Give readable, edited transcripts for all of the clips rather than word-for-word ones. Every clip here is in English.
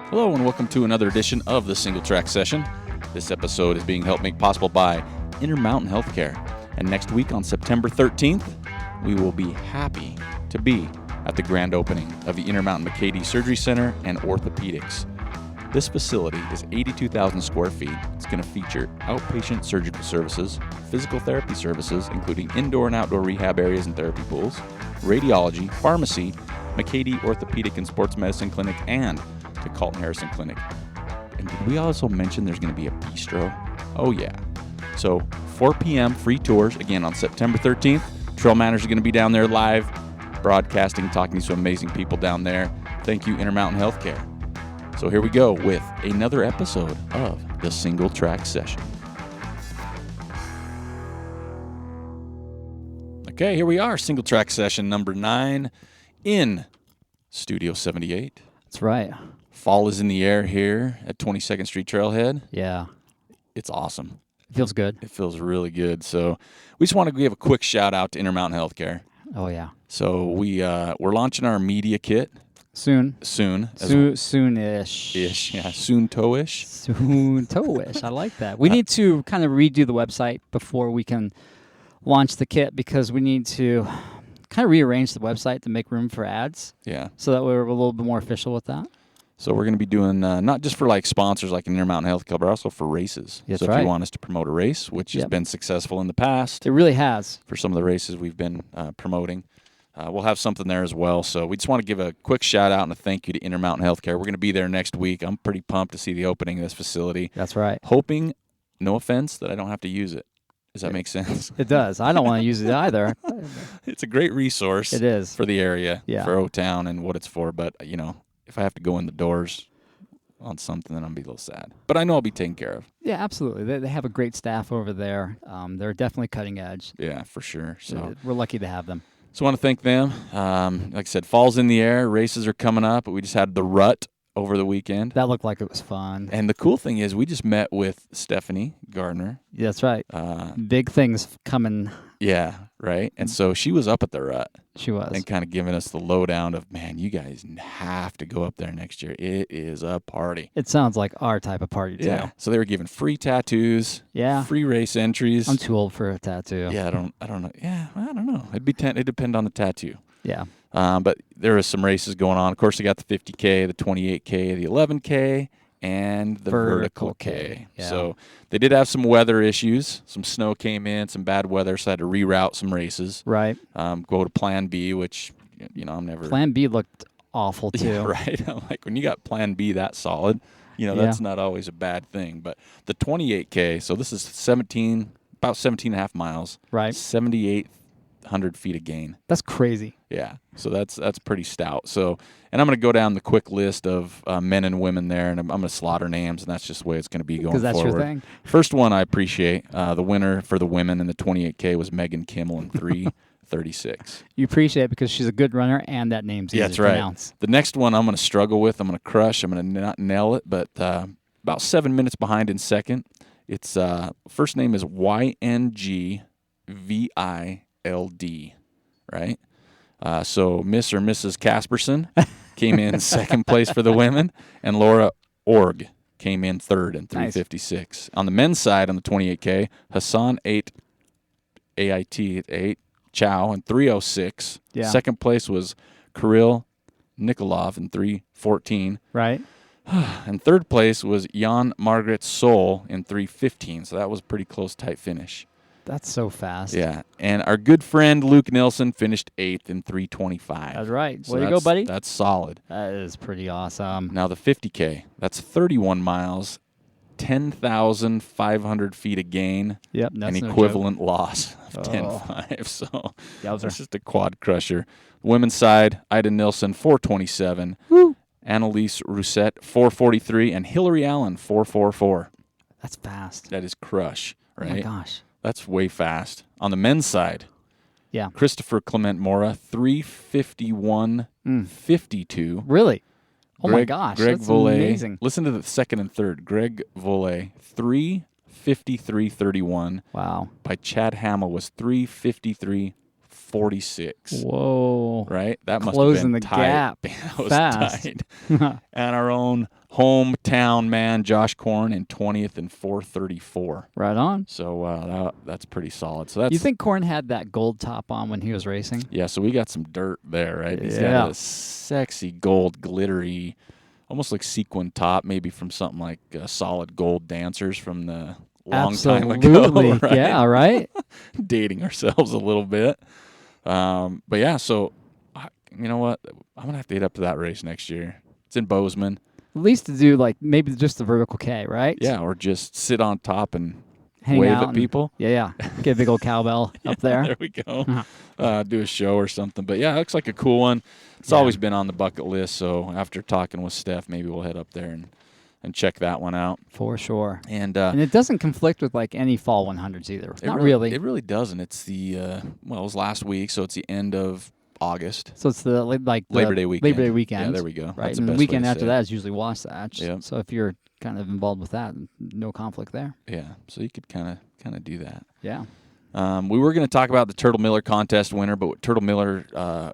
Hello and welcome to another edition of the Singletrack Session. This episode is being helped made possible by Intermountain Healthcare. And next week on September 13th, we will be happy to be at the grand opening of the Intermountain McKay Surgery Center and Orthopedics. This facility is 82,000 square feet. It's going to feature outpatient surgical services, physical therapy services, including indoor and outdoor rehab areas and therapy pools, radiology, pharmacy, McKay Orthopedic and Sports Medicine Clinic, and the Carlton Harrison Clinic. And did we also mention there's going to be a bistro? Oh yeah. So 4 p.m. free tours, again on September 13th. TrailManners are going to be down there live, broadcasting, talking to some amazing people down there. Thank you, Intermountain Healthcare. So here we go with another episode of the Singletrack Session. Okay, here we are, Singletrack Session number 9 in Studio 78. That's right. Fall is in the air here at 22nd Street Trailhead. Yeah. It's awesome. It feels good. It feels really good. So we just want to give a quick shout out to Intermountain Healthcare. Oh, yeah. So we're launching our media kit. Soon. Soon-ish. Yeah, soon-to-ish. Soon-to-ish. I like that. We need to kind of redo the website before we can launch the kit because we need to kind of rearrange the website to make room for ads. Yeah. So that we're a little bit more official with that. So we're going to be doing not just for like sponsors like an Intermountain Health Club, but also for races. That's so right. if you want us to promote a race, which has been successful in the past. It really has. For some of the races we've been promoting. We'll have something there as well. So we just want to give a quick shout out and a thank you to Intermountain Healthcare. We're going to be there next week. I'm pretty pumped to see the opening of this facility. That's right. Hoping, no offense, that I don't have to use it. Does that make sense? It does. I don't want to use it either. It's a great resource. It is. For the area, yeah. For O-Town and what it's for. But, if I have to go in the doors on something, then I'll be a little sad. But I know I'll be taken care of. Yeah, absolutely. They have a great staff over there. They're definitely cutting edge. Yeah, for sure. So we're lucky to have them. So I want to thank them. Like I said, fall's in the air. Races are coming up. But we just had the RUT over the weekend. That looked like it was fun. And the cool thing is we just met with Stephanie Gardner. Yeah, that's right. Big things coming. Yeah, right. And so she was up at the RUT. She was. And kind of giving us the lowdown of, man, you guys have to go up there next year. It is a party. It sounds like our type of party, too. Yeah. So they were giving free tattoos. Yeah. Free race entries. I'm too old for a tattoo. Yeah, I don't know. Yeah, I don't know. It'd depend on the tattoo. Yeah. But there was some races going on. Of course, they got the 50K, the 28K, the 11K, and the vertical K. Yeah. So they did have some weather issues. Some snow came in, some bad weather, so I had to reroute some races. Right. Go to Plan B, which, I'm never. Plan B looked awful, too. Yeah, right. I'm like, when you got Plan B that solid, that's not always a bad thing. But the 28K, so this is about 17 and a half miles. Right. 7,800 feet of gain. That's crazy. Yeah, so that's pretty stout. So, and I'm going to go down the quick list of men and women there, and I'm going to slaughter names, and that's just the way it's going to be going forward. Because that's your thing. First one I appreciate. The winner for the women in the 28K was Megan Kimmel in 3:36. You appreciate it because she's a good runner, and that name's easy to pronounce. The next one I'm going to struggle with. I'm going to crush. I'm going to not nail it, but about 7 minutes behind in second. Its first name is YNGVILD, right? So Miss or Mrs. Casperson came in second place for the women, and Laura Org came in third in 3:56. Nice. On the men's side, on the 28K, Hassan 8 Chow in 3:06. Yeah. Second place was Kirill Nikolov in 3:14. Right. And third place was Jan Margaret Sol in 3:15. So that was a pretty close, tight finish. That's so fast. Yeah, and our good friend Luke Nilsson finished 8th in 3:25. That's right. So Way to go, buddy. That's solid. That is pretty awesome. Now the 50K, that's 31 miles, 10,500 feet of gain, yep, an equivalent loss of 10.5. So it's just a quad crusher. Women's side, Ida Nilsson, 4:27. Woo. Annalise Rousset, 4:43, and Hillary Allen, 4:44. That's fast. That is crush, right? Oh, my gosh. That's way fast. On the men's side, yeah, Christopher Clement Mora, 3:51.52. Really? Oh, my gosh. Greg That's Volet, amazing. Listen to the second and third. Greg Volet, 3:53.31. Wow. By Chad Hamill was 3:53.46. Whoa. Right? That must Closing have been the tight. gap. That was Fast. tight. And our own hometown man Josh Korn in 20th and 4:34. Right on. So that's pretty solid. So that's. You think Korn had that gold top on when he was racing? Yeah, so we got some dirt there, right? He's Yeah. got a sexy gold, glittery, almost like sequin top, maybe from something like Solid Gold Dancers from the long time ago. Absolutely. Right? Yeah, right? Dating ourselves a little bit. But yeah, so you know what? I'm going to have to get up to that race next year. It's in Bozeman. At least to do like maybe just the vertical K, right? Yeah, or just sit on top and Hang wave out at people. Yeah. Get a big old cowbell up there. There we go. Do a show or something. But yeah, it looks like a cool one. It's always been on the bucket list. So after talking with Steph, maybe we'll head up there and check that one out. For sure. And it doesn't conflict with like any fall 100s either. Not really. really. It really doesn't. It's the it was last week, so it's the end of August. So it's the Labor Day weekend. Labor Day weekend. Yeah, there we go. Right. That's And the the best weekend way to after say that it. is usually Wasatch. Yep. So if you're kind of involved with that, no conflict there. Yeah. So you could kind of do that. Yeah. We were going to talk about the Turtle Miller contest winner, but Turtle Miller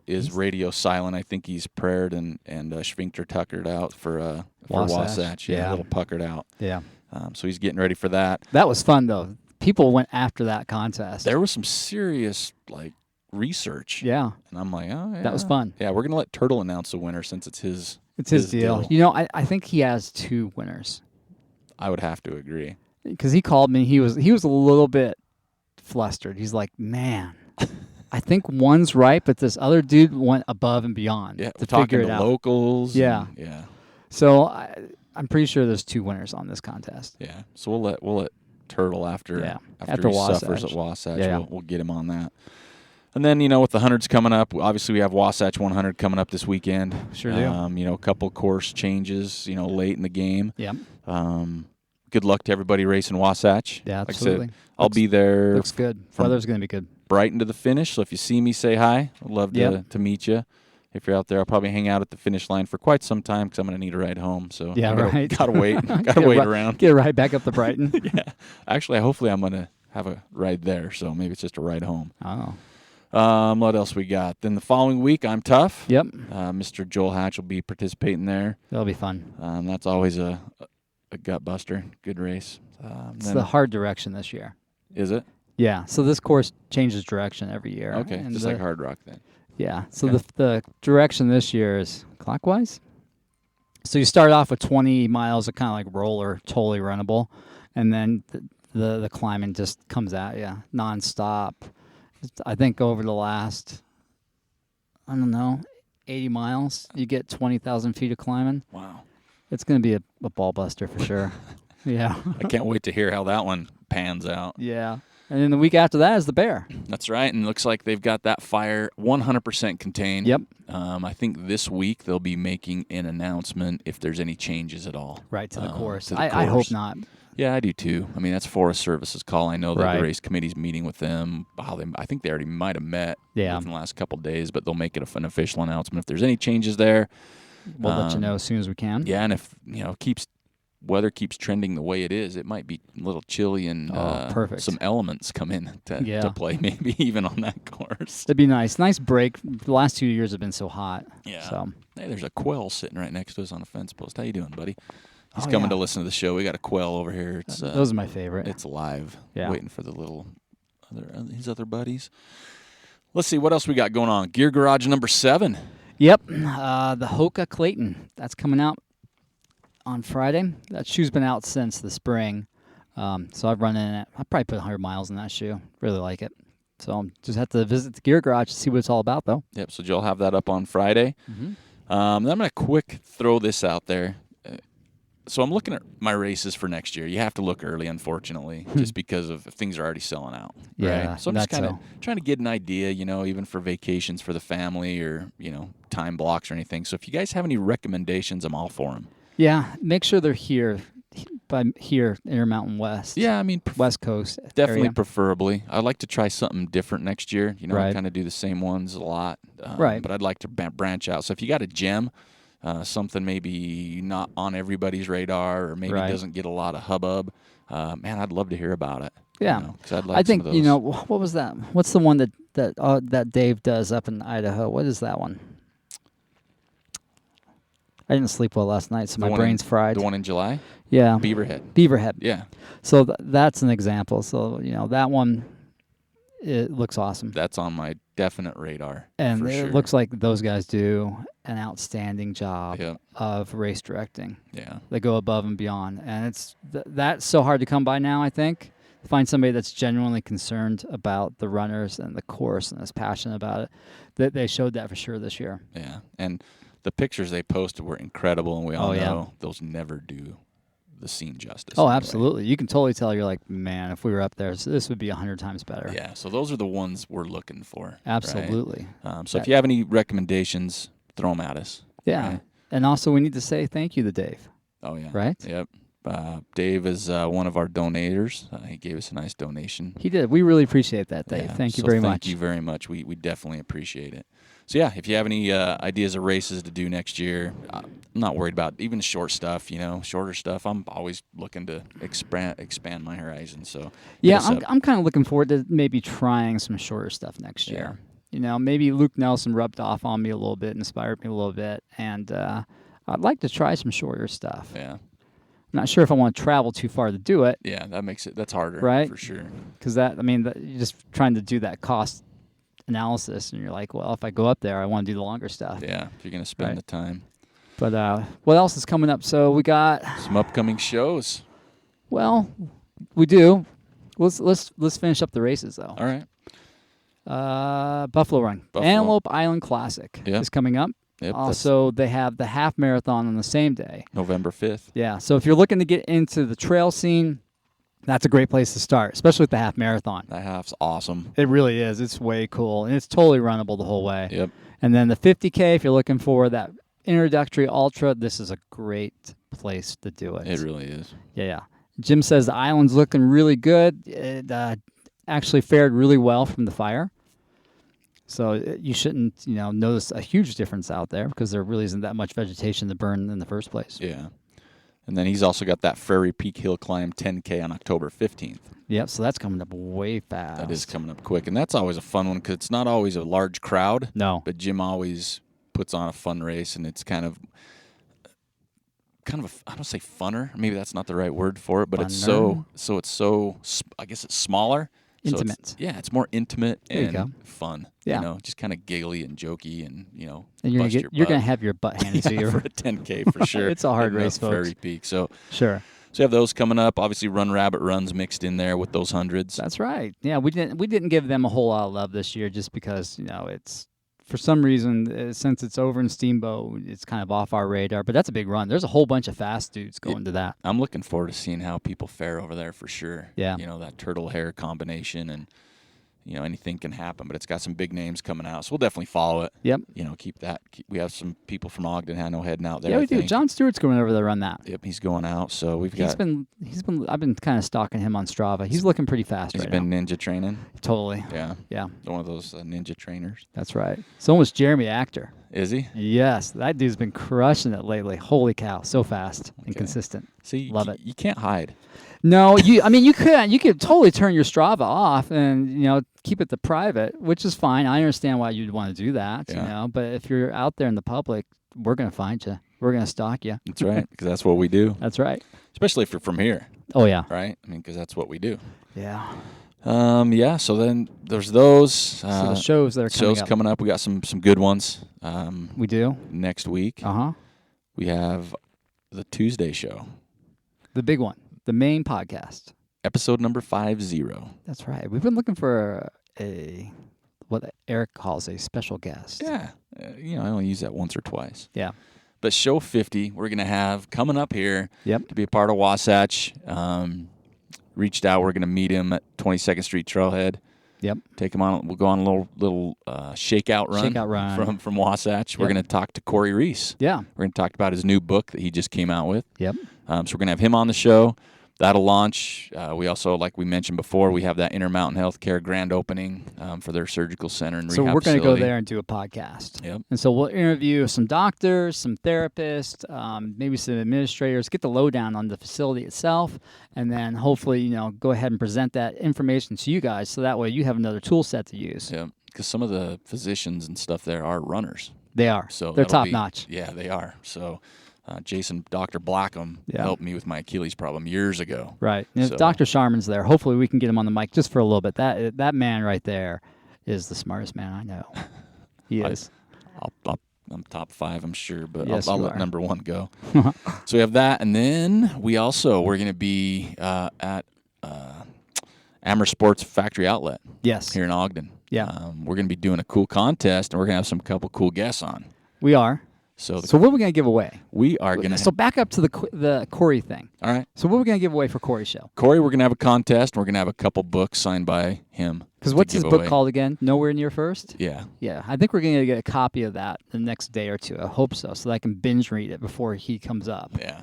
is radio silent. I think he's prayed and sphincter tuckered out for Wasatch. Yeah, a little puckered out. Yeah. So he's getting ready for that. That was fun though. People went after that contest. There was some serious research. Yeah. And I'm like, oh yeah. That was fun. Yeah, we're going to let Turtle announce the winner since it's his. It's his deal. You know, I think he has 2 winners. I would have to agree. Because he called me. He was a little bit flustered. He's like, man, I think one's right, but this other dude went above and beyond Yeah, to talking figure it to out. locals. Yeah. Yeah. So I'm pretty sure there's 2 winners on this contest. Yeah. So we'll let Turtle after he Wasatch. suffers at Wasatch. Yeah. We'll get him on that. And then, with the 100s coming up, obviously we have Wasatch 100 coming up this weekend. Sure do. A couple course changes, late in the game. Yeah. Good luck to everybody racing Wasatch. Yeah, Like absolutely. I said, I'll be there. Looks good. Weather's going to be good. Brighton to the finish. So if you see me, say hi. I'd love to meet you. If you're out there, I'll probably hang out at the finish line for quite some time because I'm going to need a ride home. So right. Gotta wait. Gotta wait around. Get a ride back up to Brighton. Yeah. Actually, hopefully I'm going to have a ride there. So maybe it's just a ride home. Oh. What else we got? Then the following week, I'm Tough. Yep. Mr. Joel Hatch will be participating there. That'll be fun. That's always a gut buster. Good race. It's the hard direction this year. Is it? Yeah. So this course changes direction every year. Okay. And Just like Hard Rock then. Yeah. So Okay. the direction this year is clockwise. So you start off with 20 miles of kind of like roller, totally runnable, and then the climbing just comes at you nonstop. I think over the last, 80 miles, you get 20,000 feet of climbing. Wow. It's going to be a ball buster for sure. Yeah. I can't wait to hear how that one pans out. Yeah. And then the week after that is the Bear. That's right. And it looks like they've got that fire 100% contained. Yep. I think this week they'll be making an announcement if there's any changes at all. Right, to the course. to the I hope course. not. Yeah, I do too. I mean, that's Forest Service's call. I know that Right. the race committee's meeting with them. I think they already might have met within the last couple of days, but they'll make it an official announcement. If there's any changes there, We'll let you know as soon as we can. yeah, and if weather keeps trending the way it is, it might be a little chilly and perfect. some elements come in to play, maybe even on that course. It'd be nice. Nice break. The last 2 years have been so hot. Yeah. So. Hey, there's a quail sitting right next to us on a fence post. How you doing, buddy? He's Oh, coming yeah. to listen to the show. We got a quail over here. It's Those are my favorite. It's live. Yeah. Waiting for the little his other buddies. Let's see what else we got going on. Gear Garage number 7. Yep. The Hoka Clayton. That's coming out on Friday. That shoe's been out since the spring. So I've run in it. I probably put 100 miles in that shoe. Really like it. So just have to visit the Gear Garage to see what it's all about, though. Yep. So Joel have that up on Friday. Mm-hmm. Then I'm going to quick throw this out there. So I'm looking at my races for next year. You have to look early, unfortunately, just because of things are already selling out. Yeah, right? So I'm just that's kind of so. trying to get an idea, even for vacations for the family or, time blocks or anything. So if you guys have any recommendations, I'm all for them. Yeah. Make sure they're here, Intermountain West. Yeah, I mean, West Coast. definitely area. preferably. I'd like to try something different next year. Right. Kind of do the same ones a lot. Right. But I'd like to branch out. So if you got a gem, something maybe not on everybody's radar or maybe Right. doesn't get a lot of hubbub, man, I'd love to hear about it. Yeah. 'Cause I'd like I think, some of those. what was that? What's the one that Dave does up in Idaho? What is that one? I didn't sleep well last night, so The my one brain's fried. The one in July? Yeah. Beaverhead. Yeah. So that's an example. So, that one, it looks awesome. That's on my definite radar. And for it sure. looks like those guys do an outstanding job Yep. of race directing. Yeah. They go above and beyond. And it's that's so hard to come by now, I think. Find somebody that's genuinely concerned about the runners and the course and is passionate about it. That they showed that for sure this year. Yeah. And the pictures they posted were incredible, and we all know those never do the scene justice. Oh, absolutely. You can totally tell. You're like, man, if we were up there, this would be 100 times better. Yeah, so those are the ones we're looking for. Absolutely. Right? So if you have any recommendations, throw them at us. Yeah. Right? And also, we need to say thank you to Dave. Oh, yeah. Right? Yep. Dave is one of our donators. He gave us a nice donation. He did. We really appreciate that, Dave. Yeah, Thank you very much. Thank you very much. We definitely appreciate it. So, yeah, if you have any ideas of races to do next year, I'm not worried about even short stuff, shorter stuff. I'm always looking to expand my horizon. So, yeah, I'm kind of looking forward to maybe trying some shorter stuff next year. Maybe Luke Nelson rubbed off on me a little bit, inspired me a little bit, and I'd like to try some shorter stuff. Yeah. I'm not sure if I want to travel too far to do it. Yeah, that's harder, right? For sure. Because you're just trying to do that cost analysis, and you're like, well, if I go up there, I want to do the longer stuff. Yeah, if you're going to spend the time. But what else is coming up? So we got some upcoming shows. Well, we do. Let's finish up the races though. All right. Buffalo Run, Antelope Island Classic is coming up. Yep, also, they have the half marathon on the same day, November 5th. Yeah, so if you're looking to get into the trail scene, that's a great place to start, especially with the half marathon. That half's awesome. It really is. It's way cool, and it's totally runnable the whole way. Yep. And then the 50K, if you're looking for that introductory ultra, this is a great place to do it. It really is. Yeah. Jim says the island's looking really good. It actually fared really well from the fire. So you shouldn't, notice a huge difference out there because there really isn't that much vegetation to burn in the first place. Yeah. And then he's also got that Ferry Peak Hill Climb 10K on October 15th. Yep, so that's coming up way fast. That is coming up quick. And that's always a fun one because it's not always a large crowd. No. But Jim always puts on a fun race, and it's kind of I don't say funner. Maybe that's not the right word for it, but funner. it's so, I guess it's smaller. Intimate. So it's more intimate and fun. Yeah. Just kind of giggly and jokey and, And you're going to have your butt handy to you. For a 10K for sure. It's a hard race, folks. Ferry Peak. So sure. So you have those coming up. Obviously, Run Rabbit Runs mixed in there with those hundreds. That's right. Yeah, we didn't give them a whole lot of love this year just because, it's for some reason, since it's over in Steamboat, it's kind of off our radar. But that's a big run. There's a whole bunch of fast dudes going to that. I'm looking forward to seeing how people fare over there for sure. Yeah. That turtle hair combination and, anything can happen. But it's got some big names coming out. So we'll definitely follow it. Yep. Keep that. We have some people from Ogden, Hano heading out there. Yeah, we do. John Stewart's going over there to run that. Yep, he's going out. So I've been kind of stalking him on Strava. He's looking pretty fast right now. He's been ninja training. Totally. Yeah. One of those ninja trainers. That's right. So was Jeremy Actor. Is he? Yes, that dude's been crushing it lately. Holy cow, so fast and consistent. See, love it. You can't hide. No, you could totally turn your Strava off and keep it to private, which is fine. I understand why you'd want to do that, but if you're out there in the public, we're going to find you. We're going to stalk you. That's right, because that's what we do. That's right. Especially if you're from here. Oh yeah. Right? Because that's what we do. Yeah. So then there's those. So the shows that are coming up. We got some good ones. We do? Next week. Uh-huh. We have the Tuesday show. The big one. The main podcast. Episode number 50. That's right. We've been looking for what Eric calls a special guest. Yeah. I only use that once or twice. Yeah. But show 50, we're going to have coming up here to be a part of Wasatch. Reached out. We're going to meet him at 22nd Street Trailhead. Yep. Take him on. We'll go on a little shakeout run. From Wasatch. We're going to talk to Corey Reese. Yeah. We're going to talk about his new book that he just came out with. Yep. So we're going to have him on the show. That'll launch. We also, like we mentioned before, we have that Intermountain Healthcare grand opening for their surgical center and rehab So we're going to facility. go there and do a podcast. Yep. And so we'll interview some doctors, some therapists, maybe some administrators, get the lowdown on the facility itself, and then hopefully, go ahead and present that information to you guys so that way you have another tool set to use. Yeah, because some of the physicians and stuff there are runners. They are. So They're that'll top be- notch. Yeah, they are. So Jason, Dr. Blackham, helped me with my Achilles problem years ago. Right. And So- if Dr. Sharman's there, hopefully we can get him on the mic just for a little bit. That man right there is the smartest man I know. He is. I'm top 5, I'm sure, but Yes, I'll you let are. number 1 go. So we have that, and then we're going to be at Amherst Sports Factory Outlet Yes. here in Ogden. Yeah. We're going to be doing a cool contest, and we're going to have some couple cool guests on. We are. So So what are we going to give away? we are going to. So back up to the Corey thing. All right, So what are we going to give away for Corey's show? Corey, we're going to have a contest. And we're going to have a couple books signed by him. Because to what's his give book away. called again? Nowhere Near First? Yeah. Yeah. I think we're going to get a copy of that the next day or two. I hope so that I can binge read it before he comes up. Yeah.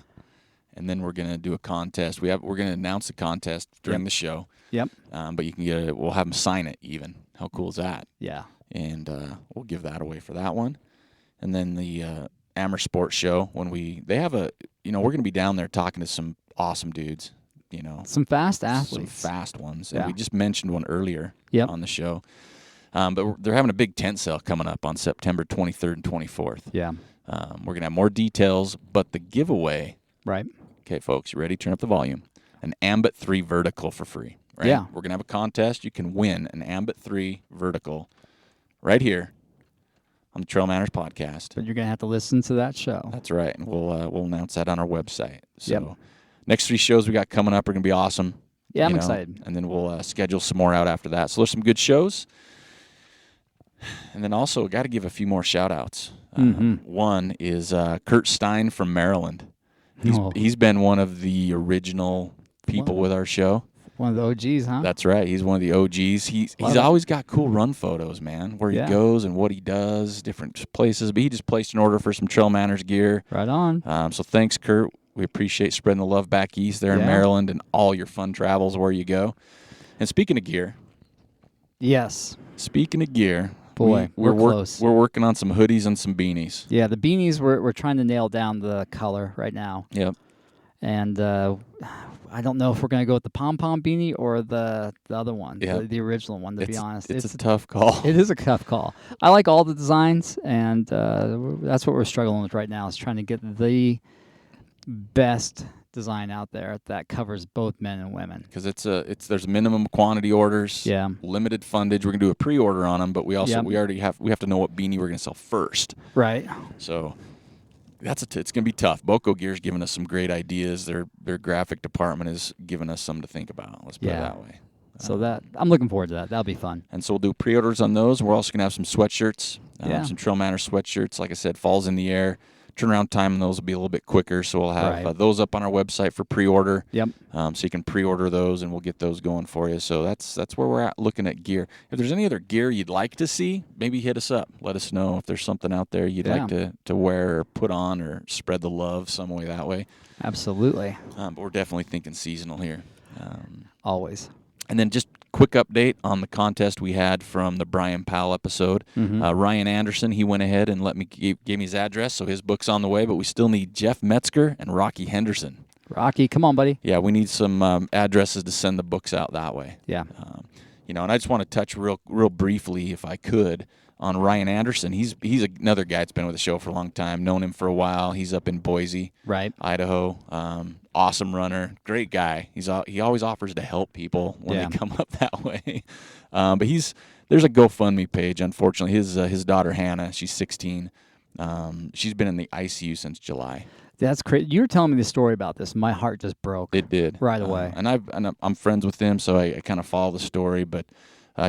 And then we're going to do a contest. We're going to announce the contest during the show. Yep. But you can get it. We'll have him sign it even. How cool is that? Yeah. And we'll give that away for that one. And then the Amherst Sports Show, they have we're going to be down there talking to some awesome dudes, Some fast some athletes. fast ones. Yeah. And we just mentioned one earlier Yep. on the show. But they're having a big tent sale coming up on September 23rd and 24th. Yeah. We're going to have more details, but the giveaway, Right. okay, folks, you ready? Turn up the volume. An Ambit 3 vertical for free. Right? Yeah. We're going to have a contest. You can win an Ambit 3 vertical right here on the TrailManners podcast. But you're going to have to listen to that show. That's right. And we'll announce that on our website. So Yep. next 3 shows we got coming up are going to be awesome. Yeah, I'm excited. And then we'll schedule some more out after that. So there's some good shows. And then also got to give a few more shout-outs. One is Kurt Stein from Maryland. He's been one of the original people with our show. One of the OGs, huh? That's right. He's one of the OGs. He's always got cool run photos, man, where he goes and what he does, different places. But he just placed an order for some TrailManners gear. Right on. So thanks, Kurt. We appreciate spreading the love back east there in Maryland and all your fun travels where you go. And speaking of gear. Yes. Boy, we're close. We're working on some hoodies and some beanies. Yeah, the beanies, we're trying to nail down the color right now. Yep. And I don't know if we're going to go with the pom-pom beanie or the other one, the original one, to be honest. It's a tough call. It is a tough call. I like all the designs, and that's what we're struggling with right now, is trying to get the best design out there that covers both men and women. Because there's minimum quantity orders, limited fundage. We're gonna do a pre-order on them, but we have to know what beanie we're gonna sell first. Right. So it's gonna be tough. Boco Gear's giving us some great ideas. Their graphic department is giving us some to think about. Let's put it that way. So that I'm looking forward to that. That'll be fun. And so we'll do pre-orders on those. We're also gonna have some sweatshirts, some TrailManners sweatshirts. Like I said, fall's in the air. Turnaround time on those will be a little bit quicker, so we'll have those up on our website for pre-order. Yep. So you can pre-order those, and we'll get those going for you. So that's where we're at looking at gear. If there's any other gear you'd like to see, maybe hit us up. Let us know if there's something out there you'd like to wear or put on or spread the love some way that way. Absolutely. But we're definitely thinking seasonal here. Always. And then just quick update on the contest we had from the Brian Powell episode. Ryan Anderson, he went ahead and gave me his address, so his book's on the way, but we still need Jeff Metzger and Rocky Henderson. Rocky, come on, buddy. Yeah, we need some addresses to send the books out that way. Yeah. And I just want to touch real briefly, if I could, on Ryan Anderson. He's another guy that's been with the show for a long time, known him for a while. He's up in Boise, Idaho. Awesome runner, great guy. He always offers to help people when they come up that way. But there's a GoFundMe page. Unfortunately, his daughter Hannah, she's 16. She's been in the ICU since July. That's crazy. You were telling me the story about this. My heart just broke. It did right away. And I'm friends with him, so I kind of follow the story. But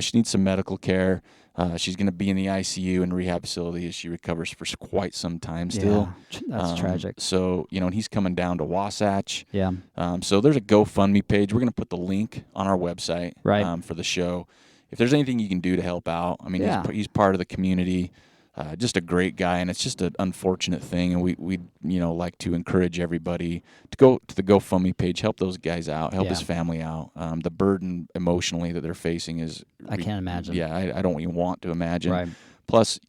she needs some medical care. She's going to be in the ICU and rehab facility as she recovers for quite some time still. Yeah, that's tragic. So, and he's coming down to Wasatch. Yeah. So there's a GoFundMe page. We're going to put the link on our website for the show. If there's anything you can do to help out, I mean, he's part of the community. Just a great guy, and it's just an unfortunate thing, and we like to encourage everybody to go to the GoFundMe page, help those guys out, help his family out. The burden emotionally that they're facing is I can't imagine. Yeah, I don't even want to imagine. Right. Plus,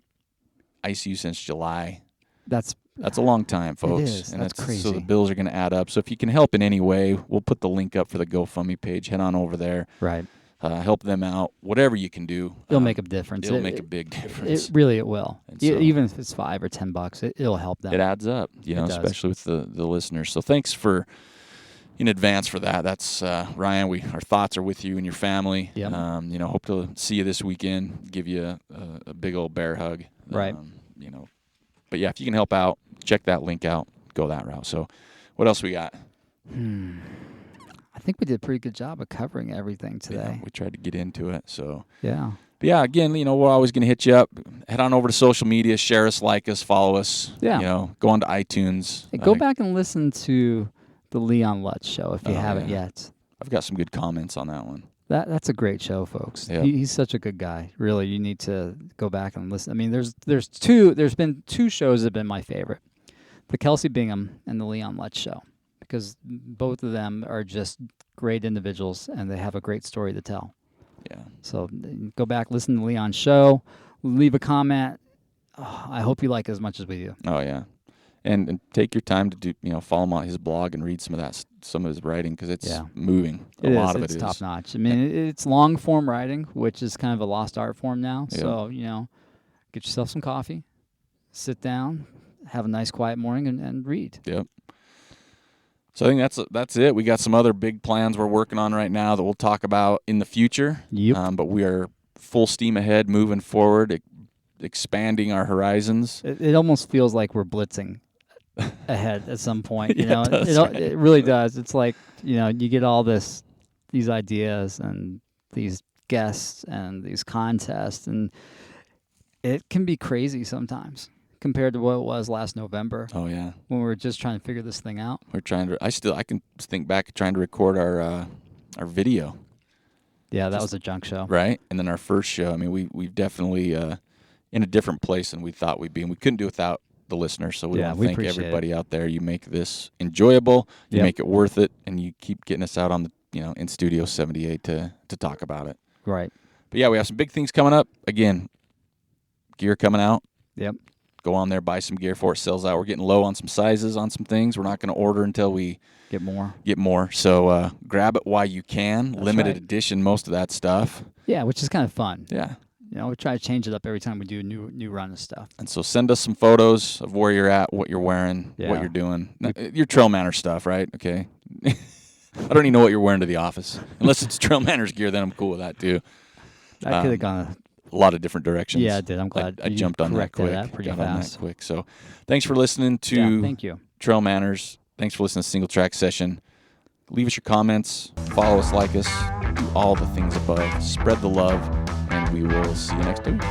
ICU since July. That's a long time, folks. It is. And that's crazy. So the bills are going to add up. So if you can help in any way, we'll put the link up for the GoFundMe page. Head on over there. Right. help them out, whatever you can do. It'll make a difference. It'll make a big difference. It will. And so, Even if it's $5 or $10, it'll help them. It adds up, especially with the listeners. So thanks in advance for that. That's Ryan. Our thoughts are with you and your family. Yep. Hope to see you this weekend. Give you a big old bear hug. Right. But yeah, if you can help out, check that link out. Go that route. So, what else we got? I think we did a pretty good job of covering everything today. Yeah, we tried to get into it. So yeah. But yeah, again, we're always going to hit you up. Head on over to social media, share us, like us, follow us. Yeah. Go on to iTunes. Hey, go back and listen to the Leon Lutz show if you haven't yet. I've got some good comments on that one. That's a great show, folks. Yeah. He's such a good guy. Really, you need to go back and listen. I mean, there's been 2 shows that have been my favorite. The Kelsey Bingham and the Leon Lutz show, because both of them are just great individuals and they have a great story to tell. Yeah. So go back, listen to Leon's show, leave a comment. Oh, I hope you like it as much as we do. Oh yeah. And take your time to do, follow him on his blog and read some of his writing, because it's moving. A lot of it is top notch. I mean, it's long form writing, which is kind of a lost art form now. Yeah. So, get yourself some coffee, sit down, have a nice quiet morning and read. Yep. So I think that's it. We got some other big plans we're working on right now that we'll talk about in the future. Yep. But we are full steam ahead, moving forward, expanding our horizons. It almost feels like we're blitzing ahead at some point. Yeah, it does, right? It really does. It's like, you get all these ideas and these guests and these contests, and it can be crazy sometimes compared to what it was last November. Oh yeah, when we were just trying to figure this thing out. We're trying to. I can think back trying to record our video. Yeah, that was a junk show, right? And then our first show. I mean, we've definitely in a different place than we thought we'd be, and we couldn't do without the listeners. So we want to thank everybody out there. You make this enjoyable. You make it worth it, and you keep getting us out on the in Studio 78 to talk about it. Right. But yeah, we have some big things coming up. Again, gear coming out. Yep. Go on there, buy some gear before it sells out. We're getting low on some sizes on some things. We're not going to order until we get more. So grab it while you can. That's Limited right. edition, most of that stuff. Yeah, which is kind of fun. Yeah. We try to change it up every time we do a new run of stuff. And so send us some photos of where you're at, what you're wearing, what you're doing. Your TrailManners stuff, right? Okay. I don't even know what you're wearing to the office. Unless it's TrailManners gear, then I'm cool with that too. That could have gone a lot of different directions. Yeah, it did. I'm glad I jumped on that quick. Pretty got fast. on that quick. So thanks for listening to thank you. TrailManners. Thanks for listening to Singletrack Session. Leave us your comments. Follow us, like us. Do all the things above. Spread the love. And we will see you next week.